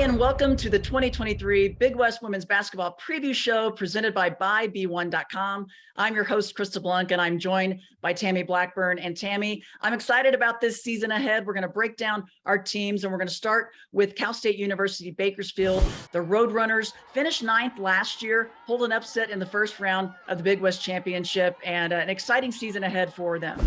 and welcome to the 2023 Big West Women's Basketball Preview Show presented by BuyB1.com. I'm your host, Krista Blunk, and I'm joined by Tammy Blackburn. And Tammy, I'm excited about this season ahead. We're going to break down our teams, and we're going to start with Cal State University Bakersfield. The Roadrunners finished 9th last year, pulled an upset in the first round of the Big West Championship, and an exciting season ahead for them.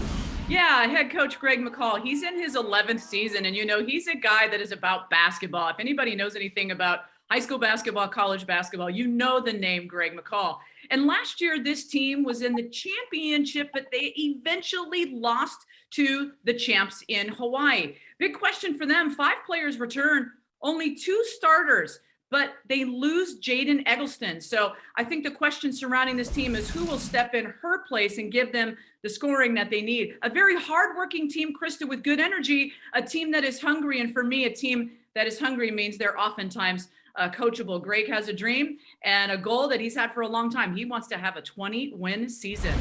Yeah, head coach Greg McCall, he's in his 11th season, and he's a guy that is about basketball. If anybody knows anything about high school basketball, college basketball, you know the name Greg McCall. And last year, this team was in the championship, but they eventually lost to the champs in Hawaii. Big question for them, 5 players return, only 2 starters, but they lose Jaden Eggleston. So I think the question surrounding this team is who will step in her place and give them the scoring that they need. A very hardworking team, Krista, with good energy, a team that is hungry. And for me, a team that is hungry means they're oftentimes coachable. Greg has a dream and a goal that he's had for a long time. He wants to have a 20-win season.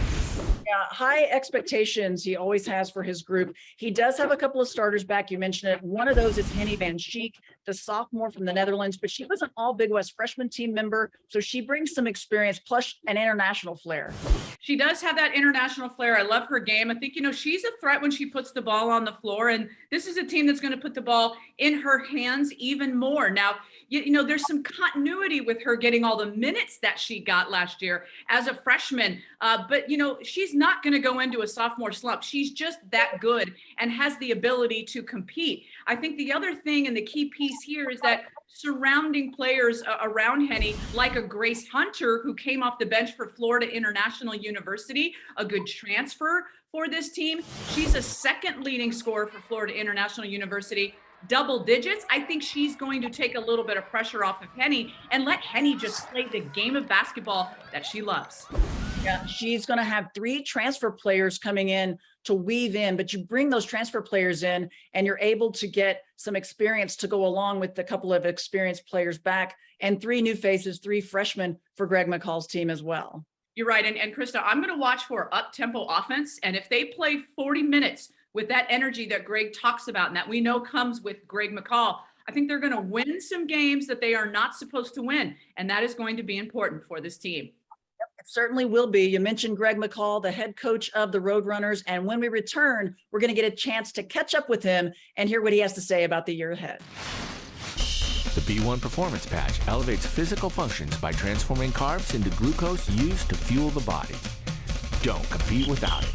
Yeah, high expectations he always has for his group. He does have a couple of starters back. You mentioned it. One of those is Henny Van Schiek, the sophomore from the Netherlands, but she was an all Big West freshman team member. So she brings some experience plus an international flair. She does have that international flair. I love her game. I think, she's a threat when she puts the ball on the floor. And this is a team that's going to put the ball in her hands even more. Now, there's some continuity with her getting all the minutes that she got last year as a freshman. But she's not going to go into a sophomore slump. She's just that good and has the ability to compete. I think the other thing and the key piece here is that surrounding players around Henny, like a Grace Hunter, who came off the bench for Florida International University, a good transfer for this team. She's a second leading scorer for Florida International University, double digits. I think she's going to take a little bit of pressure off of Henny and let Henny just play the game of basketball that she loves. Yeah, she's going to have 3 transfer players coming in to weave in, but you bring those transfer players in and you're able to get some experience to go along with a couple of experienced players back and 3 new faces, 3 freshmen for Greg McCall's team as well. You're right. And Krista, I'm going to watch for up-tempo offense. And if they play 40 minutes with that energy that Greg talks about and that we know comes with Greg McCall, I think they're going to win some games that they are not supposed to win. And that is going to be important for this team. It certainly will be. You mentioned Greg McCall, the head coach of the Roadrunners. And when we return, we're going to get a chance to catch up with him and hear what he has to say about the year ahead. The B1 Performance Patch elevates physical functions by transforming carbs into glucose used to fuel the body. Don't compete without it.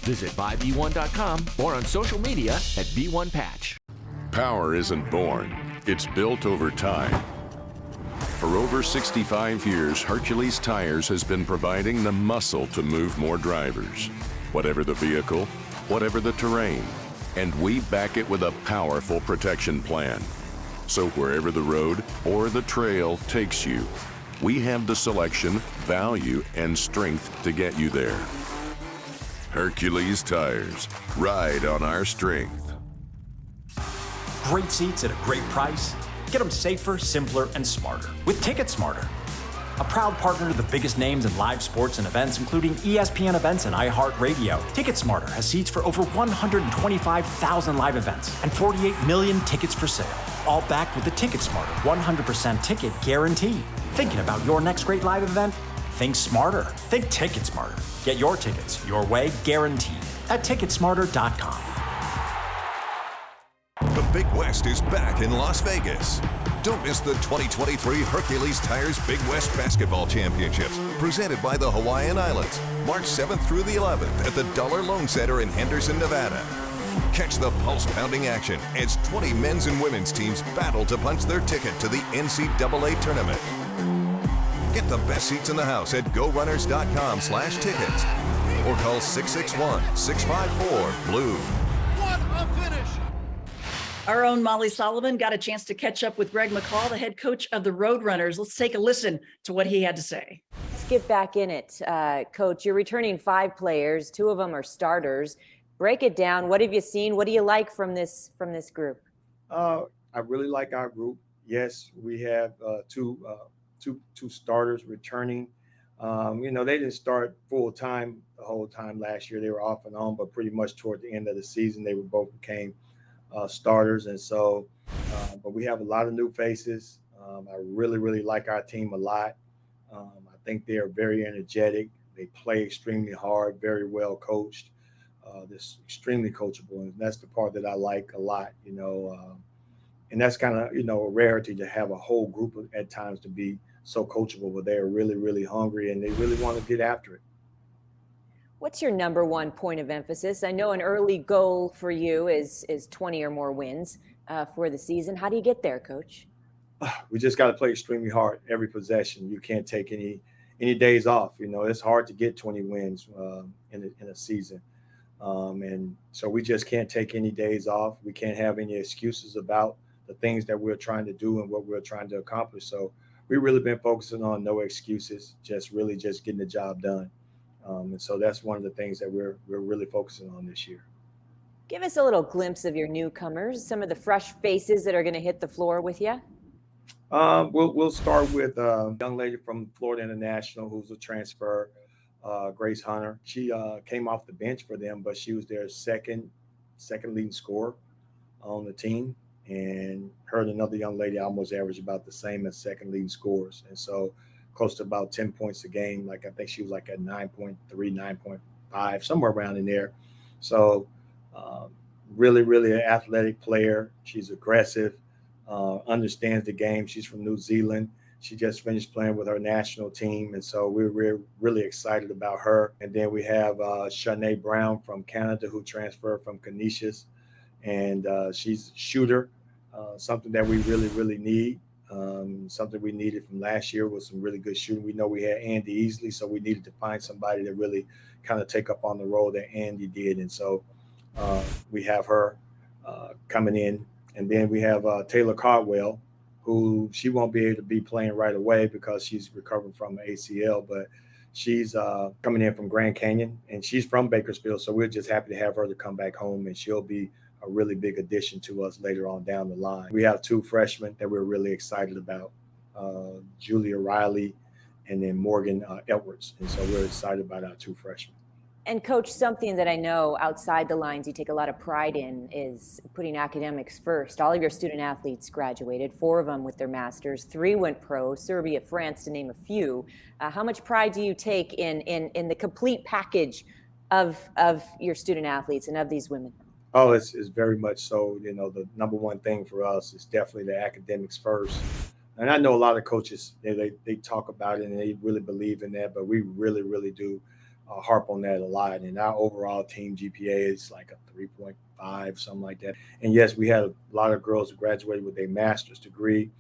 Visit buyb1.com or on social media at B1Patch. Power isn't born, it's built over time. For over 65 years, Hercules Tires has been providing the muscle to move more drivers. Whatever the vehicle, whatever the terrain, and we back it with a powerful protection plan. So wherever the road or the trail takes you, we have the selection, value, and strength to get you there. Hercules Tires. Ride on our strength. Great seats at a great price. Get them safer, simpler, and smarter with Ticket Smarter. A proud partner to the biggest names in live sports and events, including ESPN events and iHeartRadio. Ticket Smarter has seats for over 125,000 live events and 48 million tickets for sale. All backed with the Ticket Smarter 100% ticket guarantee. Thinking about your next great live event? Think smarter. Think Ticket Smarter. Get your tickets your way, guaranteed, at ticketsmarter.com. The Big West is back in Las Vegas. Don't miss the 2023 Hercules Tires Big West Basketball Championships, presented by the Hawaiian Islands, March 7th through the 11th at the Dollar Loan Center in Henderson, Nevada. Catch the pulse-pounding action as 20 men's and women's teams battle to punch their ticket to the NCAA tournament. Get the best seats in the house at GoRunners.com/tickets or call 661-654-BLUE. What a finish! Our own Molly Sullivan got a chance to catch up with Greg McCall, the head coach of the Roadrunners. Let's take a listen to what he had to say. Let's get back in it, Coach. You're returning 5 players. 2 of them are starters. Break it down. What have you seen? What do you like from this group? I really like our group. Yes, we have two starters returning. They didn't start full time the whole time last year. They were off and on, but pretty much toward the end of the season, they were both became starters. And so, but we have a lot of new faces. I really, really like our team a lot. I think they are very energetic. They play extremely hard, very well coached. This extremely coachable, and that's the part that I like a lot. And that's kind of a rarity to have a whole group at times to be so coachable, but they are really, really hungry and they really want to get after it. What's your number one point of emphasis? I know an early goal for you is 20 or more wins for the season. How do you get there, Coach? We just got to play extremely hard every possession. You can't take any days off. It's hard to get 20 wins in a season. And so we just can't take any days off. We can't have any excuses about the things that we're trying to do and what we're trying to accomplish. So we've really been focusing on no excuses, just getting the job done. And so that's one of the things that we're really focusing on this year. Give us a little glimpse of your newcomers, some of the fresh faces that are going to hit the floor with you. We'll start with a young lady from Florida International who's a transfer, Grace Hunter. She came off the bench for them, but she was their second leading scorer on the team. And her and another young lady almost averaged about the same as second leading scorers. And so close to about 10 points a game. Like I think she was like at 9.3, 9.5, somewhere around in there. So really, really an athletic player. She's aggressive, understands the game. She's from New Zealand. She just finished playing with her national team. And so we're really excited about her. And then we have Shanae Brown from Canada who transferred from Canisius. And she's a shooter, something that we really, really need. Something we needed from last year was some really good shooting. We know we had Andy Easley, so we needed to find somebody to really kind of take up on the role that Andy did. And so we have her coming in. And then we have Taylor Caldwell, who she won't be able to be playing right away because she's recovering from an ACL, but she's coming in from Grand Canyon, and she's from Bakersfield. So we're just happy to have her to come back home, and she'll be a really big addition to us later on down the line. We have two freshmen that we're really excited about, Julia Riley and then Morgan Edwards. And so we're excited about our two freshmen. And Coach, something that I know outside the lines you take a lot of pride in is putting academics first. All of your student athletes graduated, 4 of them with their masters, 3 went pro, Serbia, France, to name a few. How much pride do you take in the complete package of your student athletes and of these women? Oh, it's very much so. The number one thing for us is definitely the academics first. And I know a lot of coaches, they talk about it and they really believe in that, but we really, really do harp on that a lot. And our overall team GPA is like a 3.5, something like that. And yes, we had a lot of girls who graduated with a master's degree.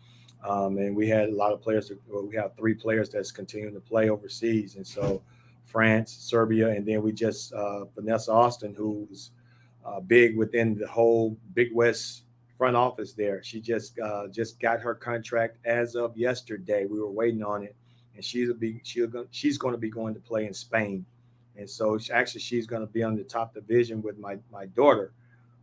And we had a lot of players. We have 3 players that's continuing to play overseas. And so France, Serbia, and then we just Vanessa Austin, who's big within the whole Big West front office there. She just got her contract as of yesterday. We were waiting on it. And she's going to be going to play in Spain. And so she's going to be on the top division with my daughter,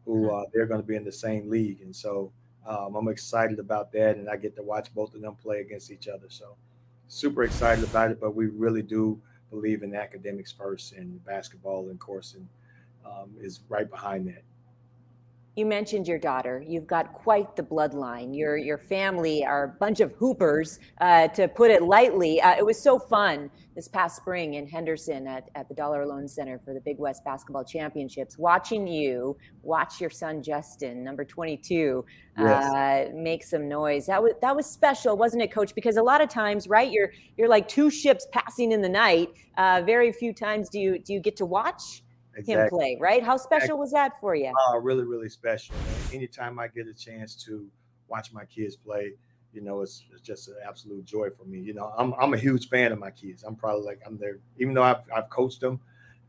who they're going to be in the same league. And so I'm excited about that. And I get to watch both of them play against each other. So super excited about it. But we really do believe in academics first, and basketball, and course, and is right behind that. You mentioned your daughter. You've got quite the bloodline. Your family are a bunch of hoopers, to put it lightly. It was so fun this past spring in Henderson at the Dollar Loan Center for the Big West Basketball Championships, watching you watch your son Justin, number 22, make some noise. That was special, wasn't it, Coach? Because a lot of times, right, you're like 2 ships passing in the night. Very few times do you get to watch him play, right? How special was that for you? Really, really special. Anytime I get a chance to watch my kids play, it's just an absolute joy for me. I'm a huge fan of my kids. I'm probably I'm there, even though I've coached them.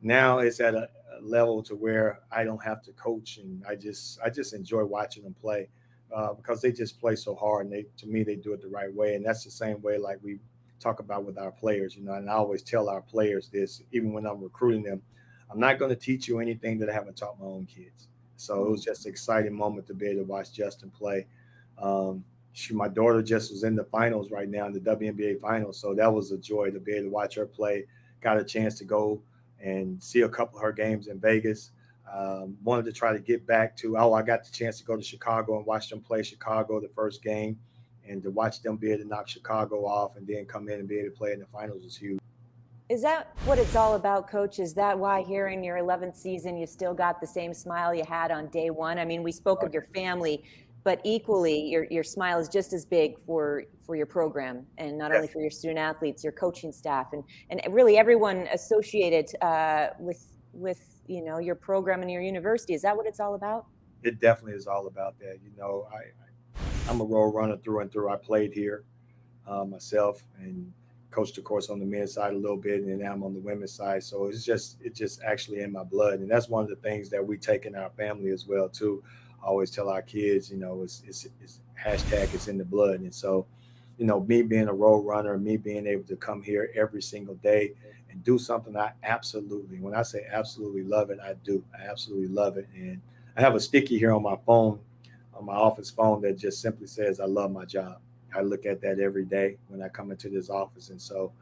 Now it's at a level to where I don't have to coach, and I just enjoy watching them play because they just play so hard, and to me they do it the right way. And that's the same way like we talk about with our players. And I always tell our players this, even when I'm recruiting them. I'm not going to teach you anything that I haven't taught my own kids. So it was just an exciting moment to be able to watch Justin play. My daughter just was in the finals right now, in the WNBA finals. So that was a joy to be able to watch her play. Got a chance to go and see a couple of her games in Vegas. Wanted to try to get back to, I got the chance to go to Chicago and watch them play Chicago the first game, and to watch them be able to knock Chicago off and then come in and be able to play in the finals was huge. Is that what it's all about, Coach? Is that why here in your 11th season, you still got the same smile you had on day one? I mean, we spoke of your family, but equally your smile is just as big for your program, and not only for your student athletes, your coaching staff, and really everyone associated with your program and your university. Is that what it's all about? It definitely is all about that. I'm a Roadrunner through and through. I played here myself and coached, of course, on the men's side a little bit, and now I'm on the women's side. So it's just actually in my blood, and that's one of the things that we take in our family as well too. I always tell our kids, it's hashtag it's in the blood. And so, me being a Roadrunner, me being able to come here every single day and do something I absolutely, when I say absolutely love it, I do. I absolutely love it. And I have a sticky here on my phone, on my office phone, that just simply says, I love my job. I look at that every day when I come into this office. And so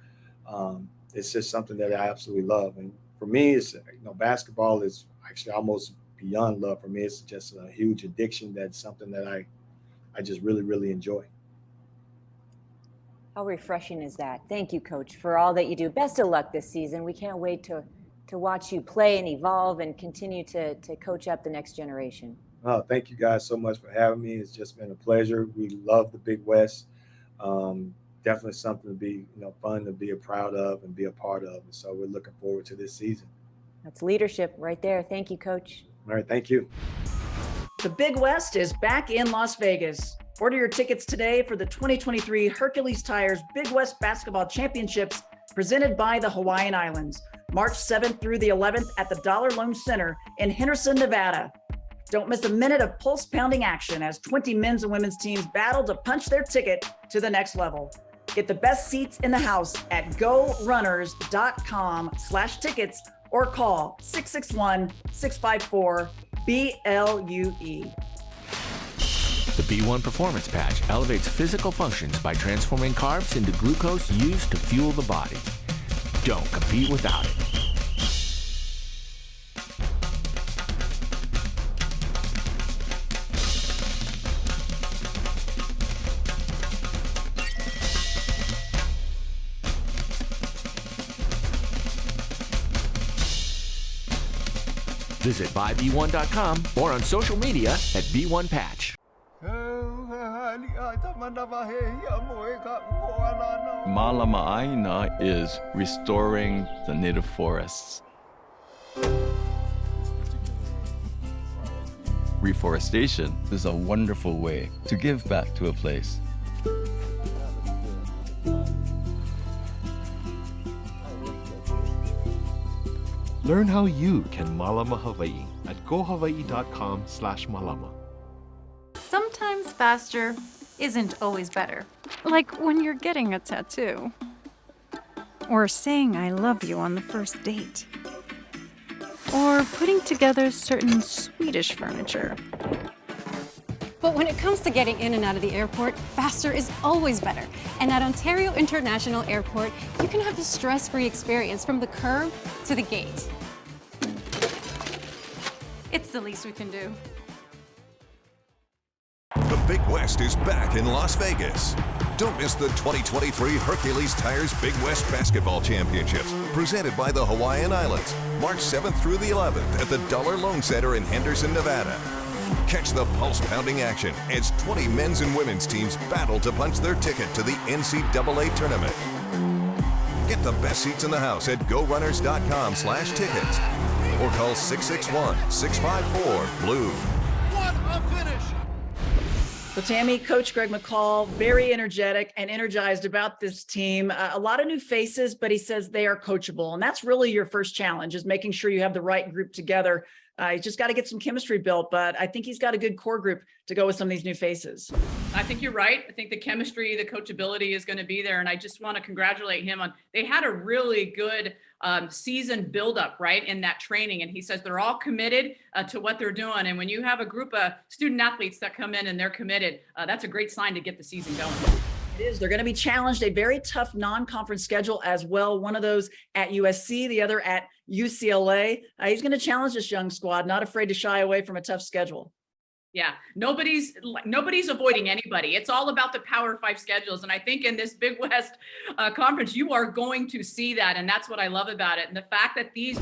it's just something that I absolutely love. And for me, it's, basketball is actually almost beyond love. For me, it's just a huge addiction. That's something that I just really, really enjoy. How refreshing is that? Thank you, Coach, for all that you do. Best of luck this season. We can't wait to watch you play and evolve and continue to coach up the next generation. Oh, thank you guys so much for having me. It's just been a pleasure. We love the Big West. Definitely something to be, fun to be proud of and be a part of. And so we're looking forward to this season. That's leadership right there. Thank you, Coach. All right, thank you. The Big West is back in Las Vegas. Order your tickets today for the 2023 Hercules Tires Big West Basketball Championships presented by the Hawaiian Islands, March 7th through the 11th at the Dollar Loan Center in Henderson, Nevada. Don't miss a minute of pulse-pounding action as 20 men's and women's teams battle to punch their ticket to the next level. Get the best seats in the house at gorunners.com/tickets or call 661-654-BLUE. The B1 Performance Patch elevates physical functions by transforming carbs into glucose used to fuel the body. Don't compete without it. Visit buyb1.com or on social media at B1Patch. Malama'aina is restoring the native forests. Reforestation is a wonderful way to give back to a place. Learn how you can Malama Hawaii at gohawaii.com/malama. Sometimes faster isn't always better. Like when you're getting a tattoo. Or saying I love you on the first date. Or putting together certain Swedish furniture. But when it comes to getting in and out of the airport, faster is always better. And at Ontario International Airport, you can have a stress-free experience from the curb to the gate. It's the least we can do. The Big West is back in Las Vegas. Don't miss the 2023 Hercules Tires Big West Basketball Championships, presented by the Hawaiian Islands, March 7th through the 11th at the Dollar Loan Center in Henderson, Nevada. Catch the pulse-pounding action as 20 men's and women's teams battle to punch their ticket to the NCAA tournament. Get the best seats in the house at gorunners.com/tickets or call 661-654-BLUE. What a finish! So Tammy, Coach Greg McCall, very energetic and energized about this team. A lot of new faces, but he says they are coachable. And that's really your first challenge, is making sure you have the right group together He's just got to get some chemistry built, but I think he's got a good core group to go with some of these new faces. I think you're right. I think the chemistry, the coachability is going to be there. And I just want to congratulate him on, they had a really good season buildup, right, in that training. And he says they're all committed to what they're doing. And when you have a group of student athletes that come in and they're committed, that's a great sign to get the season going. It is. They're going to be challenged, a very tough non-conference schedule as well. One of those at USC, the other at UCLA. He's going to challenge this young squad, not afraid to shy away from a tough schedule. Yeah, nobody's avoiding anybody. It's all about the Power 5 schedules. And I think in this Big West conference, you are going to see that. And that's what I love about it. And the fact that these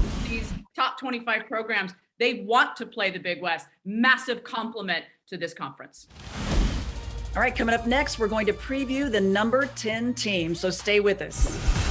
top 25 programs, they want to play the Big West, massive compliment to this conference. All right, coming up next, we're going to preview the number 10 team. So stay with us.